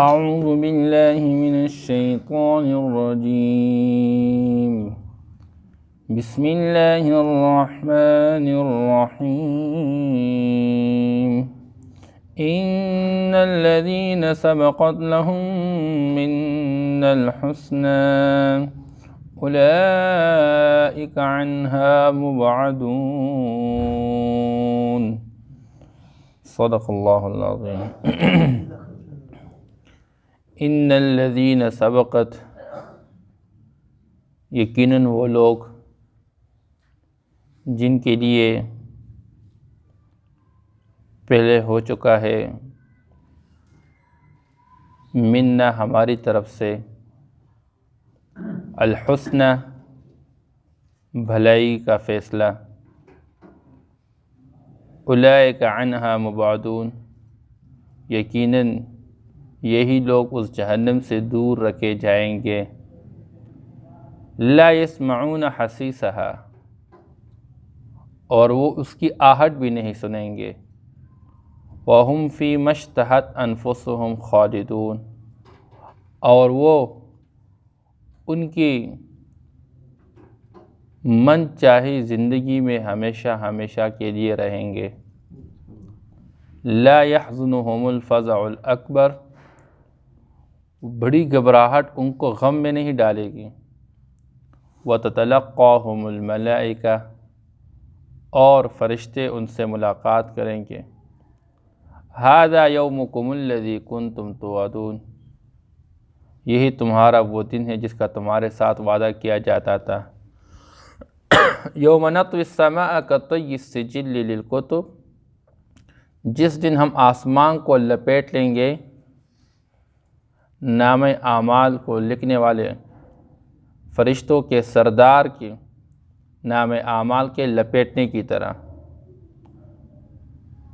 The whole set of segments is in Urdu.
اعوذ باللہ من الشیطان الرجیم بسم اللہ الرحمن الرحیم ان الذین سبقت لهم منا الحسنى اولئک عنها مبعدون صدق اللہ العظیم۔ ان الذین سبقت، یقیناً وہ لوگ جن کے لیے پہلے ہو چکا ہے منا ہماری طرف سے الحسنى بھلائی کا فیصلہ، اولئک عنہا مبعدون، یقیناً یہی لوگ اس جہنم سے دور رکھے جائیں گے۔ لا يسمعون حسیسہا، اور وہ اس کی آہٹ بھی نہیں سنیں گے۔ وَهُمْ فِي مَا اشْتَهَتْ أَنفُسُهُمْ خَالِدُونَ، اور وہ ان کی من چاہی زندگی میں ہمیشہ ہمیشہ کے لیے رہیں گے۔ لا يحزنهم الفزع الأكبر، بڑی گھبراہٹ ان کو غم میں نہیں ڈالے گی۔ وَتَتَلَقَّاهُمُ الْمَلَائِكَةُ، اور فرشتے ان سے ملاقات کریں گے۔ هَذَا يَوْمُكُمُ الَّذِي كُنْتُمْ تُوعَدُونَ، یہی تمہارا وہ دن ہے جس کا تمہارے ساتھ وعدہ کیا جاتا تھا۔ يَوْمَ نَطْوِي السَّمَاءَ كَطَيِّ السِّجِلِّ لِلْكُتُبِ، جس دن ہم آسمان کو لپیٹ لیں گے نام اعمال کو لکھنے والے فرشتوں کے سردار کی نام اعمال کے لپیٹنے کی طرح۔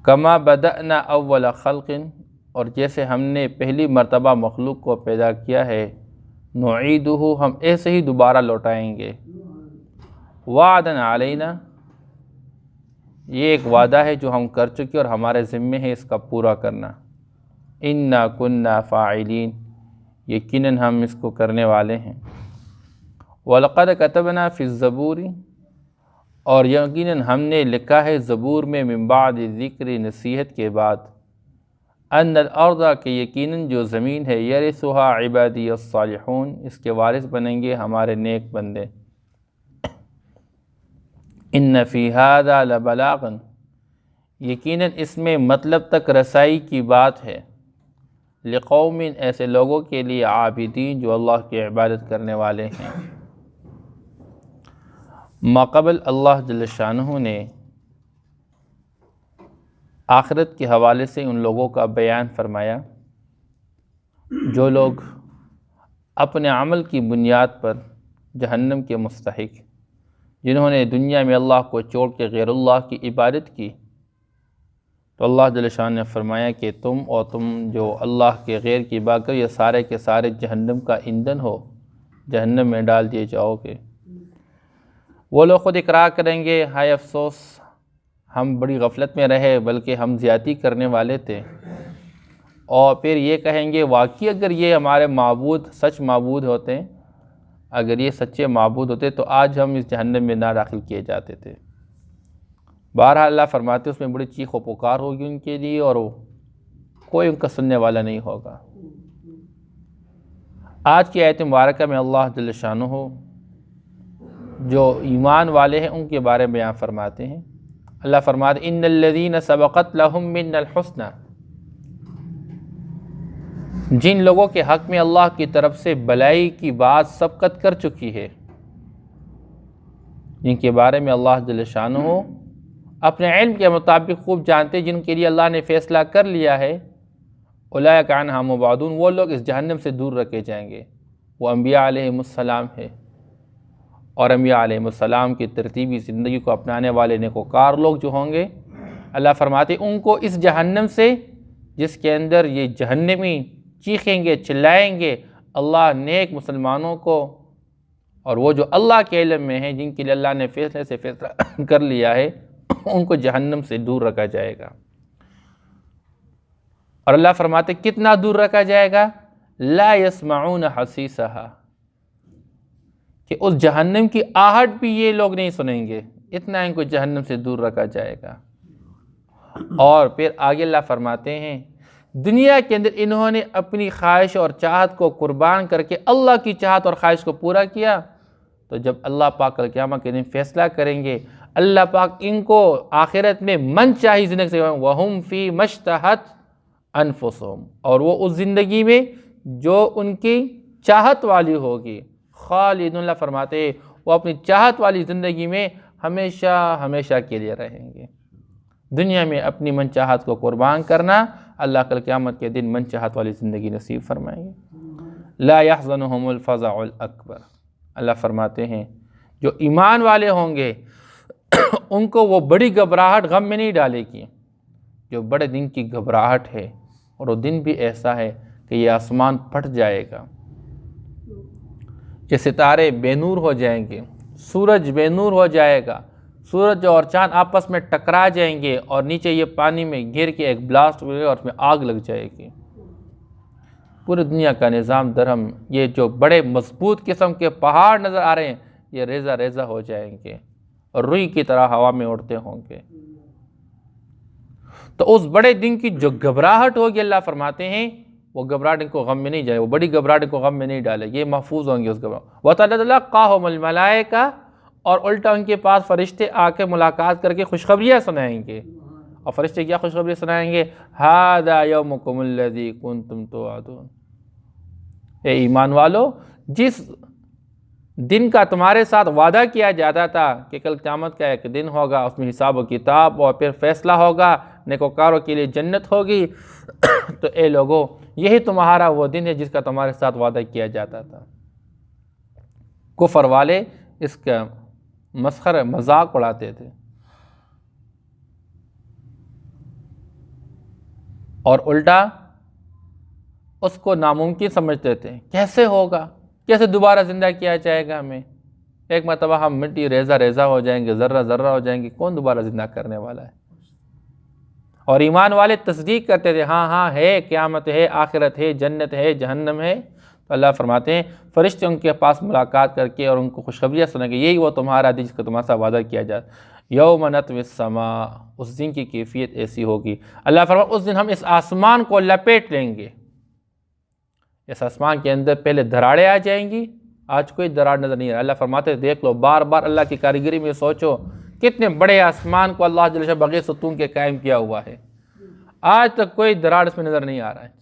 کما بدأنا اول خلق، اور جیسے ہم نے پہلی مرتبہ مخلوق کو پیدا کیا ہے، نعیدہ، ہم ایسے ہی دوبارہ لوٹائیں گے۔ وعدًا علینا، یہ ایک وعدہ ہے جو ہم کر چکے اور ہمارے ذمے ہے اس کا پورا کرنا۔ انا کننا فاعلین، یقیناً ہم اس کو کرنے والے ہیں۔ وَلَقَدْ كَتَبْنَا فِي الزَّبُورِ، اور یقیناً ہم نے لکھا ہے زبور میں من بعد ذکر، نصیحت کے بعد، ان الارض، کہ یقیناً جو زمین ہے، یرثها عبادی الصالحون، اس کے وارث بنیں گے ہمارے نیک بندے۔ ان فی ھذا لبلاغا، یقیناً اس میں مطلب تک رسائی کی بات ہے، لقوم، ایسے لوگوں کے لیے، عابدین، جو اللہ کی عبادت کرنے والے ہیں۔ ماقبل اللہ جل شانہ نے آخرت کے حوالے سے ان لوگوں کا بیان فرمایا جو لوگ اپنے عمل کی بنیاد پر جہنم کے مستحق، جنہوں نے دنیا میں اللہ کو چھوڑ کے غیر اللہ کی عبادت کی، تو اللہ جل شانہ نے فرمایا کہ تم جو اللہ کے غیر کی عبادت کرو، یہ سارے کے سارے جہنم کا ایندھن ہو، جہنم میں ڈال دیے جاؤ گے۔ وہ لوگ خود اقرار کریں گے، ہائے افسوس، ہم بڑی غفلت میں رہے، بلکہ ہم زیادتی کرنے والے تھے۔ اور پھر یہ کہیں گے، واقعی اگر یہ ہمارے معبود سچ معبود ہوتے، اگر یہ سچے معبود ہوتے تو آج ہم اس جہنم میں نہ داخل کیے جاتے تھے۔ بہرحال اللہ فرماتے اس میں بڑی چیخ و پکار ہوگی ان کے لیے، اور کوئی ان کا سننے والا نہیں ہوگا۔ آج کی آیت مبارکہ میں اللہ جل شانہ جو ایمان والے ہیں ان کے بارے میں بیان فرماتے ہیں۔ اللہ فرماتے ان الذین سبقت لهم منا الحسنى، جن لوگوں کے حق میں اللہ کی طرف سے بھلائی کی بات سبقت کر چکی ہے، جن کے بارے میں اللہ جل شانہ اپنے علم کے مطابق خوب جانتے، جن کے لیے اللہ نے فیصلہ کر لیا ہے، اولئک عنہا مبعدون، وہ لوگ اس جہنم سے دور رکھے جائیں گے۔ وہ انبیاء علیہم السلام ہے، اور انبیاء علیہم السلام کی ترتیبی زندگی کو اپنانے والے نیکوکار لوگ جو ہوں گے، اللہ فرماتے ان کو اس جہنم سے، جس کے اندر یہ جہنمی چیخیں گے، چلائیں گے، اللہ نیک مسلمانوں کو، اور وہ جو اللہ کے علم میں ہیں، جن کے لیے اللہ نے فیصلے سے فیصلہ کر لیا ہے، ان کو جہنم سے دور رکھا جائے گا۔ اور اللہ فرماتے کتنا دور رکھا جائے گا، لا یسمعون حسیسہا، کہ اس جہنم کی آہٹ بھی یہ لوگ نہیں سنیں گے، اتنا ان کو جہنم سے دور رکھا جائے گا۔ اور پھر آگے اللہ فرماتے ہیں دنیا کے اندر انہوں نے اپنی خواہش اور چاہت کو قربان کر کے اللہ کی چاہت اور خواہش کو پورا کیا، تو جب اللہ پاک کل قیامت کے دن فیصلہ کریں گے، اللہ پاک ان کو آخرت میں من چاہی زندگی سے وَهُمْ فِي مَشْتَحَتْ أَنفُسُهُمْ، اور وہ اس زندگی میں جو ان کی چاہت والی ہوگی، خالدون، اللہ فرماتے ہیں وہ اپنی چاہت والی زندگی میں ہمیشہ ہمیشہ کے لیے رہیں گے۔ دنیا میں اپنی من چاہت کو قربان کرنا، اللہ کل قیامت کے دن من چاہت والی زندگی نصیب فرمائیں گے۔ لا يحزنهم الفزع الاکبر، اللہ فرماتے ہیں جو ایمان والے ہوں گے ان کو وہ بڑی گھبراہٹ غم میں نہیں ڈالے گی، جو بڑے دن کی گھبراہٹ ہے، اور وہ دن بھی ایسا ہے کہ یہ آسمان پھٹ جائے گا، یہ ستارے بے نور ہو جائیں گے، سورج بے نور ہو جائے گا، سورج اور چاند آپس میں ٹکرا جائیں گے، اور نیچے یہ پانی میں گر کے ایک بلاسٹ ہوئے اور اس میں آگ لگ جائے گی۔ پوری دنیا کا نظام درہم، یہ جو بڑے مضبوط قسم کے پہاڑ نظر آ رہے ہیں، یہ ریزہ ریزہ ہو جائیں گے اور روئی کی طرح ہوا میں اڑتے ہوں گے۔ تو اس بڑے دن کی جو گھبراہٹ ہوگی، اللہ فرماتے ہیں وہ گھبراہٹ ان کو غم میں نہیں جائے، وہ بڑی گھبراہٹ ان کو غم میں نہیں ڈالے، یہ محفوظ ہوں گے اس گھبراہٹ۔ وَتَلَقَّاهُمُ الْمَلَائِكَةُ، اور الٹا ان کے پاس فرشتے آ کے ملاقات کر کے خوشخبریاں سنائیں گے، اور فرشتے کیا خوشخبری سنائیں گے؟ هَذَا يَوْمُكُمُ الَّذِي كُنْتُمْ تُوعَدُونَ، اے ایمان والو، جس دن کا تمہارے ساتھ وعدہ کیا جاتا تھا کہ کل قیامت کا ایک دن ہوگا، اس میں حساب و کتاب اور پھر فیصلہ ہوگا، نیکوکاروں کے لیے جنت ہوگی، تو اے لوگو یہی تمہارا وہ دن ہے جس کا تمہارے ساتھ وعدہ کیا جاتا تھا۔ کفر والے اس کا مسخر مذاق اڑاتے تھے، اور الٹا اس کو ناممکن سمجھتے تھے، کیسے ہوگا، کیسے دوبارہ زندہ کیا جائے گا ہمیں، ایک مرتبہ ہم مٹی ریزہ ریزہ ہو جائیں گے، ذرہ ذرہ ہو جائیں گے، کون دوبارہ زندہ کرنے والا ہے؟ اور ایمان والے تصدیق کرتے تھے، ہاں ہاں ہے، قیامت ہے، آخرت ہے، جنت ہے، جہنم ہے۔ تو اللہ فرماتے ہیں فرشتے ان کے پاس ملاقات کر کے اور ان کو خوشخبریاں سنائیں گے، یہی وہ تمہارا دن جس کا تمہارا وعدہ کیا جاتا ہے۔ یوم نطوی السماء، اس دن کی کیفیت ایسی ہوگی، اللہ فرماتا اس دن ہم اس آسمان کو لپیٹ لیں گے۔ اس آسمان کے اندر پہلے دراڑیں آ جائیں گی، آج کوئی دراڑ نظر نہیں ہے۔ اللہ فرماتے دیکھ لو، بار بار اللہ کی کاریگری میں سوچو، کتنے بڑے آسمان کو اللہ جل شانہ بغیر ستون کے قائم کیا ہوا ہے، آج تک کوئی دراڑ اس میں نظر نہیں آ رہا ہے۔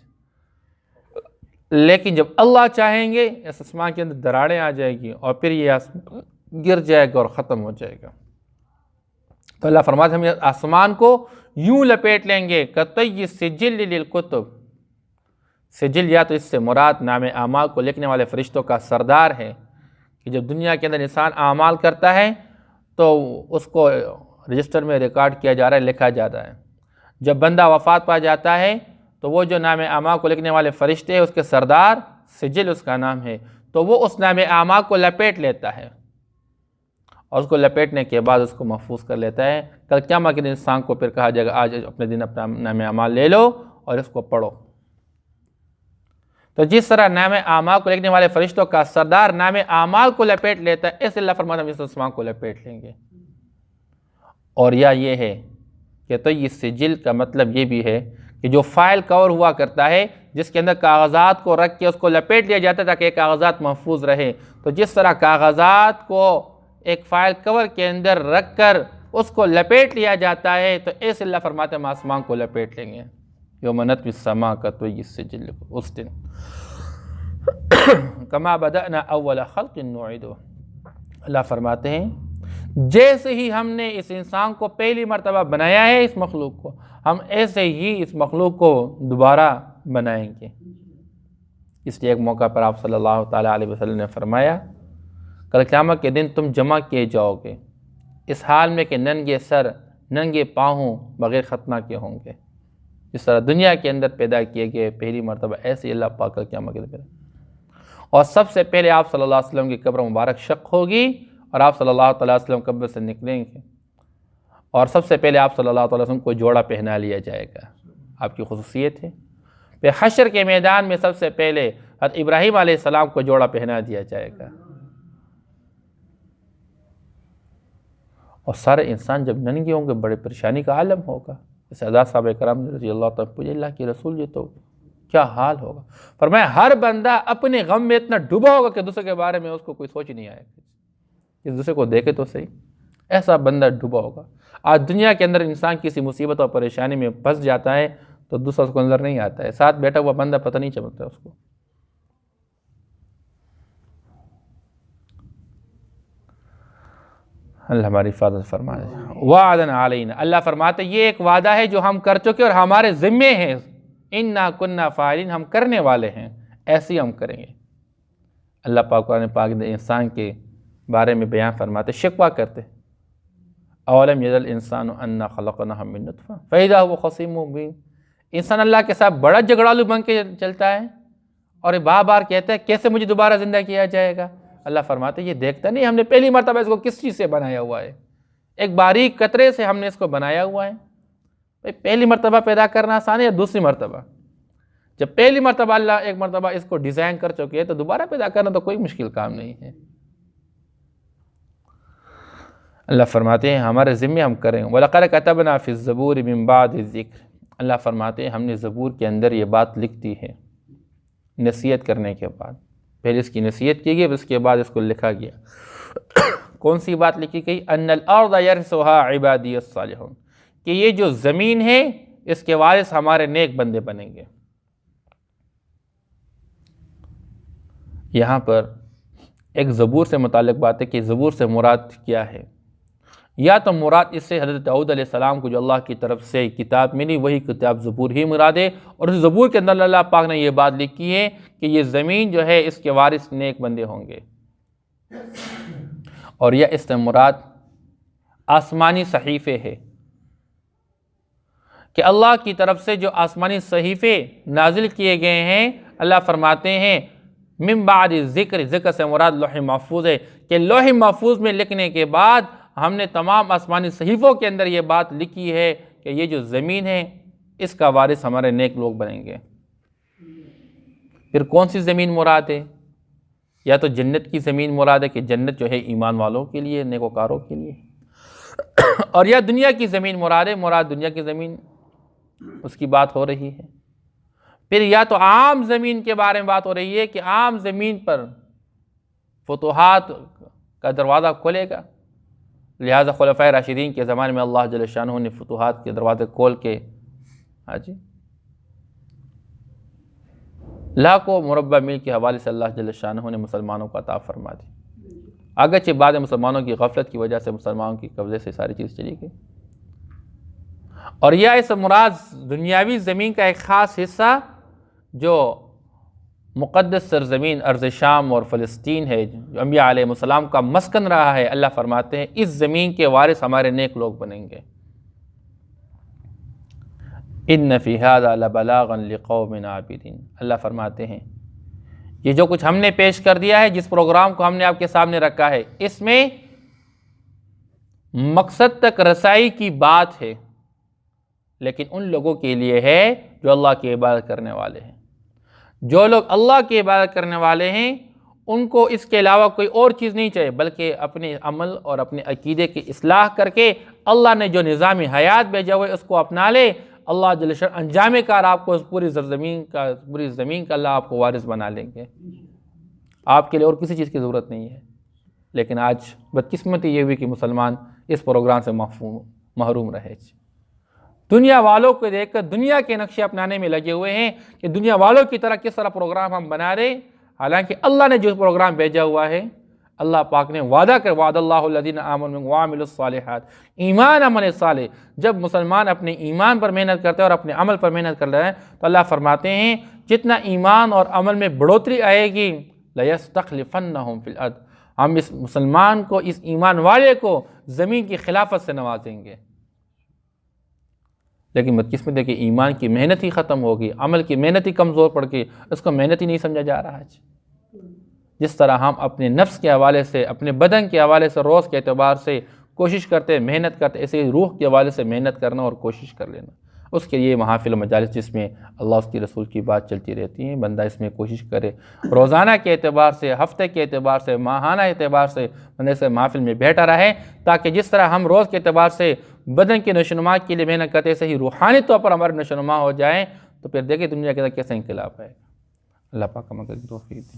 لیکن جب اللہ چاہیں گے اس آسمان کے اندر دراڑیں آ جائے گی، اور پھر یہ آسمان گر جائے گا اور ختم ہو جائے گا۔ تو اللہ فرماتے ہم اس آسمان کو یوں لپیٹ لیں گے، کَطَيِّ السِّجِلِّ لِلْكُتُبِ، سجل یا تو اس سے مراد نام اعمال کو لکھنے والے فرشتوں کا سردار ہے، کہ جب دنیا کے اندر انسان اعمال کرتا ہے تو اس کو رجسٹر میں ریکارڈ کیا جا رہا ہے، لکھا جاتا ہے۔ جب بندہ وفات پا جاتا ہے تو وہ جو نام اعمال کو لکھنے والے فرشتے ہیں، اس کے سردار سجل اس کا نام ہے، تو وہ اس نام اعمال کو لپیٹ لیتا ہے، اور اس کو لپیٹنے کے بعد اس کو محفوظ کر لیتا ہے۔ کل قیامت کے دن انسان کو پھر کہا جائے گا آج اپنے دن اپنا نام اعمال لے لو اور اس کو پڑھو۔ تو جس طرح نام اعمال کو لکھنے والے فرشتوں کا سردار نام اعمال کو لپیٹ لیتا ہے، اس اللہ فرماتا ہے ہم اس آسمان کو لپیٹ لیں گے۔ اور یا یہ ہے کہ تو یہ سجل کا مطلب یہ بھی ہے کہ جو فائل کور ہوا کرتا ہے، جس کے اندر کاغذات کو رکھ کے اس کو لپیٹ لیا جاتا ہے تاکہ یہ کاغذات محفوظ رہے، تو جس طرح کاغذات کو ایک فائل کور کے اندر رکھ کر اس کو لپیٹ لیا جاتا ہے، تو ایسے اللہ فرماتے ہیں ہم آسمان کو لپیٹ لیں گے۔ یوم نطوی السماء کطی السجل، اس دن کما بدأنا اول خلق نعیدہ، اللہ فرماتے ہیں جیسے ہی ہم نے اس انسان کو پہلی مرتبہ بنایا ہے، اس مخلوق کو، ہم ایسے ہی اس مخلوق کو دوبارہ بنائیں گے۔ اس لیے ایک موقع پر آپ صلی اللہ تعالیٰ علیہ وسلم نے فرمایا کل قیامت کے دن تم جمع کیے جاؤ گے اس حال میں کہ ننگے سر ننگے پاؤں بغیر ختنہ کے ہوں گے، جس طرح دنیا کے اندر پیدا کیے گئے پہلی مرتبہ، ایسے ہی اللہ پاک کل قیامت کے دن۔ اور سب سے پہلے آپ صلی اللہ علیہ وسلم کی قبر مبارک شق ہوگی، اور آپ صلی اللہ تعالیٰ علیہ وسلم قبر سے نکلیں گے، اور سب سے پہلے آپ صلی اللہ تعالیٰ علیہ وسلم کو جوڑا پہنا لیا جائے گا۔ آپ کی خصوصیت ہے پھر حشر کے میدان میں سب سے پہلے حضرت ابراہیم علیہ السلام کو جوڑا پہنا دیا جائے گا، اور سارے انسان جب ننگے ہوں گے بڑے پریشانی کا عالم ہوگا۔ اس عزا صاحب کرام رضی اللہ تعالیٰ پوچھے اللہ کے رسول یہ تو کیا حال ہوگا؟ فرمایا ہر بندہ اپنے غم میں اتنا ڈوبا ہوگا کہ دوسرے کے بارے میں اس کو کوئی سوچ نہیں آئے گا، کہ دوسرے کو دیکھے تو صحیح، ایسا بندہ ڈوبا ہوگا۔ آج دنیا کے اندر انسان کسی مصیبت اور پریشانی میں پھنس جاتا ہے تو دوسرا اس کو نظر نہیں آتا ہے، ساتھ بیٹھا ہوا بندہ پتہ نہیں چلتا اس کو۔ اللہ ہماری حفاظت فرمائے۔ وعدنا علینا، اللہ فرماتے یہ ایک وعدہ ہے جو ہم کر چکے اور ہمارے ذمے ہیں، انا کننا فاعلین، ہم کرنے والے ہیں، ایسے ہی ہم کریں گے۔ اللہ پاک قرآن پاک نے انسان کے بارے میں بیان فرماتے، شکوہ کرتے اولم یظل الانسان انا خلقناه من نطفہ فاذا هو خصیم مبین، انسان اللہ کے ساتھ بڑا جھگڑالو بن کے چلتا ہے اور بار بار کہتا ہے کیسے مجھے دوبارہ زندہ کیا جائے گا۔ اللہ فرماتے یہ دیکھتا نہیں ہم نے پہلی مرتبہ اس کو کس چیز سے بنایا ہوا ہے، ایک باریک قطرے سے ہم نے اس کو بنایا ہوا ہے۔ پہلی مرتبہ پیدا کرنا آسان ہے یا دوسری مرتبہ؟ جب پہلی مرتبہ اللہ ایک مرتبہ اس کو ڈیزائن کر چکے تو دوبارہ پیدا کرنا تو کوئی مشکل کام نہیں ہے۔ اللہ فرماتے ہیں ہمارے ذمے ہم کریں۔ وَلَقَدْ كَتَبْنَا فِي الزَّبُورِ مِن بَعْدِ الذِّكْرِ، اللہ فرماتے ہیں ہم نے زبور کے اندر یہ بات لکھ دی ہے نصیحت کرنے کے بعد، پہلے اس کی نصیحت کی گئی اس کے بعد اس کو لکھا گیا۔ کون سی بات لکھی گئی؟ أَنَّ الْأَرْضَ يَرِثُهَا عِبَادِيَ الصَّالِحُونَ، کہ یہ جو زمین ہے اس کے وارث ہمارے نیک بندے بنیں گے۔ یہاں پر ایک زبور سے متعلق بات ہے کہ زبور سے مراد کیا ہے؟ یا تو مراد اس سے حضرت داؤد علیہ السلام کو جو اللہ کی طرف سے کتاب ملی وہی کتاب زبور ہی مراد ہے، اور اس زبور کے اندر اللہ پاک نے یہ بات لکھی ہے کہ یہ زمین جو ہے اس کے وارث نیک بندے ہوں گے، اور یہ اس سے مراد آسمانی صحیفے ہے کہ اللہ کی طرف سے جو آسمانی صحیفے نازل کیے گئے ہیں، اللہ فرماتے ہیں من بعد ذکر، ذکر سے مراد لوح محفوظ ہے کہ لوح محفوظ میں لکھنے کے بعد ہم نے تمام آسمانی صحیفوں کے اندر یہ بات لکھی ہے کہ یہ جو زمین ہے اس کا وارث ہمارے نیک لوگ بنیں گے۔ پھر کون سی زمین مراد ہے؟ یا تو جنت کی زمین مراد ہے کہ جنت جو ہے ایمان والوں کے لیے، نیکوکاروں کے لیے، اور یا دنیا کی زمین مراد ہے، مراد دنیا کی زمین اس کی بات ہو رہی ہے۔ پھر یا تو عام زمین کے بارے میں بات ہو رہی ہے کہ عام زمین پر فتوحات کا دروازہ کھلے گا، لہذا خلفائے راشدین کے زمانے میں اللہ جل شانہ نے فتوحات کے دروازے کھول کے لاکھوں مربع میل کے حوالے سے اللہ جل شانہ نے مسلمانوں کو عطا فرما دی، اگرچہ بعد مسلمانوں کی غفلت کی وجہ سے مسلمانوں کی قبضے سے ساری چیز چلی گئی۔ اور یہ اس مراد دنیاوی زمین کا ایک خاص حصہ جو مقدس سرزمین ارض شام اور فلسطین ہے، جو انبیاء علیہ السلام کا مسکن رہا ہے، اللہ فرماتے ہیں اس زمین کے وارث ہمارے نیک لوگ بنیں گے۔ ان فی ھذا لبلاغا لقوم عابدین، اللہ فرماتے ہیں یہ جو کچھ ہم نے پیش کر دیا ہے، جس پروگرام کو ہم نے آپ کے سامنے رکھا ہے، اس میں مقصد تک رسائی کی بات ہے، لیکن ان لوگوں کے لیے ہے جو اللہ کی عبادت کرنے والے ہیں۔ جو لوگ اللہ کی عبادت کرنے والے ہیں ان کو اس کے علاوہ کوئی اور چیز نہیں چاہیے، بلکہ اپنے عمل اور اپنے عقیدے کی اصلاح کر کے اللہ نے جو نظام حیات بھیجا ہوا ہے اس کو اپنا لے۔ اللہ جل شانہ انجام کار آپ کو اس پوری زمین کا اللہ آپ کو وارث بنا لیں گے، آپ کے لیے اور کسی چیز کی ضرورت نہیں ہے۔ لیکن آج بدقسمتی یہ ہوئی کہ مسلمان اس پروگرام سے محروم رہے، دنیا والوں کو دیکھ کر دنیا کے نقشے اپنانے میں لگے ہوئے ہیں کہ دنیا والوں کی طرح کس طرح پروگرام ہم بنا رہے، حالانکہ اللہ نے جو پروگرام بھیجا ہوا ہے، اللہ پاک نے وعدہ کر وعد اللہ الذین آمنوا وعملوا الصالحات، ایمان عمل صالح، جب مسلمان اپنے ایمان پر محنت کرتے ہیں اور اپنے عمل پر محنت کر رہے ہیں تو اللہ فرماتے ہیں جتنا ایمان اور عمل میں بڑھوتری آئے گی لَيَسْتَخْلِفَنَّهُمْ فِي الْأَرْضِ، ہم اس مسلمان کو، اس ایمان والے کو زمین کی خلافت سے نوازیں گے۔ لیکن بدقسمت ہے کہ ایمان کی محنت ہی ختم ہوگی، عمل کی محنت ہی کمزور پڑ گئی، اس کو محنت ہی نہیں سمجھا جا رہا ہے۔ جس طرح ہم اپنے نفس کے حوالے سے، اپنے بدن کے حوالے سے روز کے اعتبار سے کوشش کرتے، محنت کرتے، ایسے روح کے حوالے سے محنت کرنا اور کوشش کر لینا۔ اس کے لیے محافل و مجالس جس میں اللہ اس کی رسول کی بات چلتی رہتی ہیں، بندہ اس میں کوشش کرے روزانہ کے اعتبار سے، ہفتے کے اعتبار سے، ماہانہ اعتبار سے بندے سے محافل میں بیٹھا رہے، تاکہ جس طرح ہم روز کے اعتبار سے بدن کی نشوونما کے لیے محنت کرتے صحیح روحانی طور پر ہمارے نشوونما ہو جائیں، تو پھر دیکھیں دنیا کے اندر کیسا انقلاب ہے۔ اللہ پاک ہم کو توفیق دے۔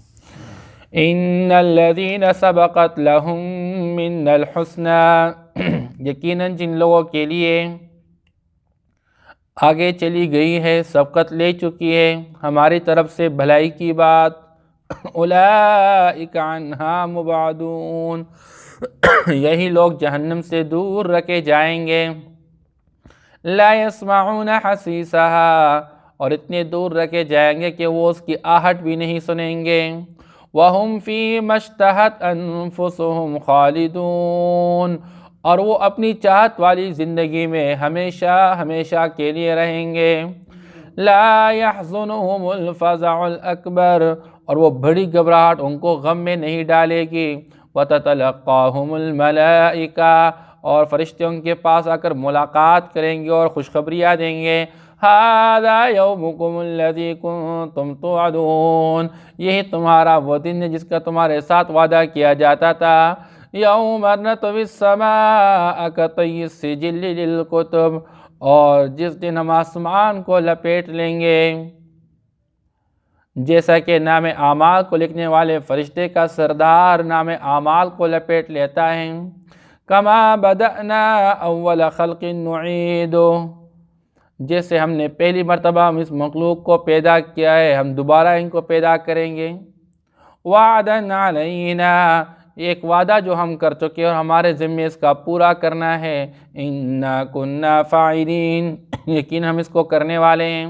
ان الذین سبقت لهم من الحسنى، یقیناً جن لوگوں کے لیے آگے چلی گئی ہے، سبقت لے چکی ہے ہماری طرف سے بھلائی کی بات، اولئک عنہا مبعدون، یہی لوگ جہنم سے دور رکھے جائیں گے، لا يسمعون حسیسها، اور اتنے دور رکھے جائیں گے کہ وہ اس کی آہٹ بھی نہیں سنیں گے، وَهُمْ فِيمَا اشْتَهَتْ أَنفُسُهُمْ خَالِدُونَ، اور وہ اپنی چاہت والی زندگی میں ہمیشہ ہمیشہ کے لیے رہیں گے، لا يحزنهم الفزع الأكبر، اور وہ بڑی گھبراہٹ ان کو غم میں نہیں ڈالے گی، وتتلقاهم الملائکہ، اور فرشتے ان کے پاس آ کر ملاقات کریں گے اور خوشخبریاں دیں گے، ھذا یومکم الذی کنتم توعدون، یہی تمہارا وہ دن ہے جس کا تمہارے ساتھ وعدہ کیا جاتا تھا، یوم نطوی السماء کطی السجل للکتب، اور جس دن ہم آسمان کو لپیٹ لیں گے جیسا کہ نام اعمال کو لکھنے والے فرشتے کا سردار نام اعمال کو لپیٹ لیتا ہے، کما بدأنا اول خلق نعید، جیسے ہم نے پہلی مرتبہ ہم اس مخلوق کو پیدا کیا ہے ہم دوبارہ ان کو پیدا کریں گے، وعدا علینا، ایک وعدہ جو ہم کر چکے اور ہمارے ذمے اس کا پورا کرنا ہے، انا کنا فاعلین، یقین ہم اس کو کرنے والے ہیں،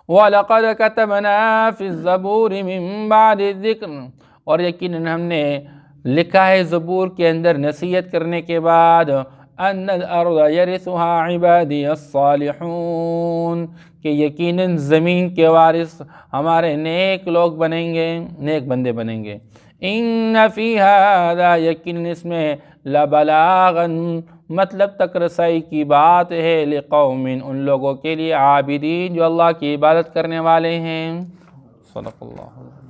وَلَقَدْ كَتَبْنَا فِي الزَّبُورِ مِن بَعْدِ الذِّكْرِ، اور یقیناً ہم نے لکھا ہے زبور کے اندر نصیحت کرنے کے بعد، أَنَّ الْأَرْضَ يَرِثُهَا عِبَادِيَ الصَّالِحُونَ، کہ یقیناً زمین کے وارث ہمارے نیک لوگ بنیں گے، نیک بندے بنیں گے، إِنَّ فِي هَذَا، یقیناً اس میں لَبَلَاغًا، مطلب تک رسائی کی بات ہے، لقوم، ان لوگوں کے لیے، عابدین جو اللہ کی عبادت کرنے والے ہیں، صدق اللہ۔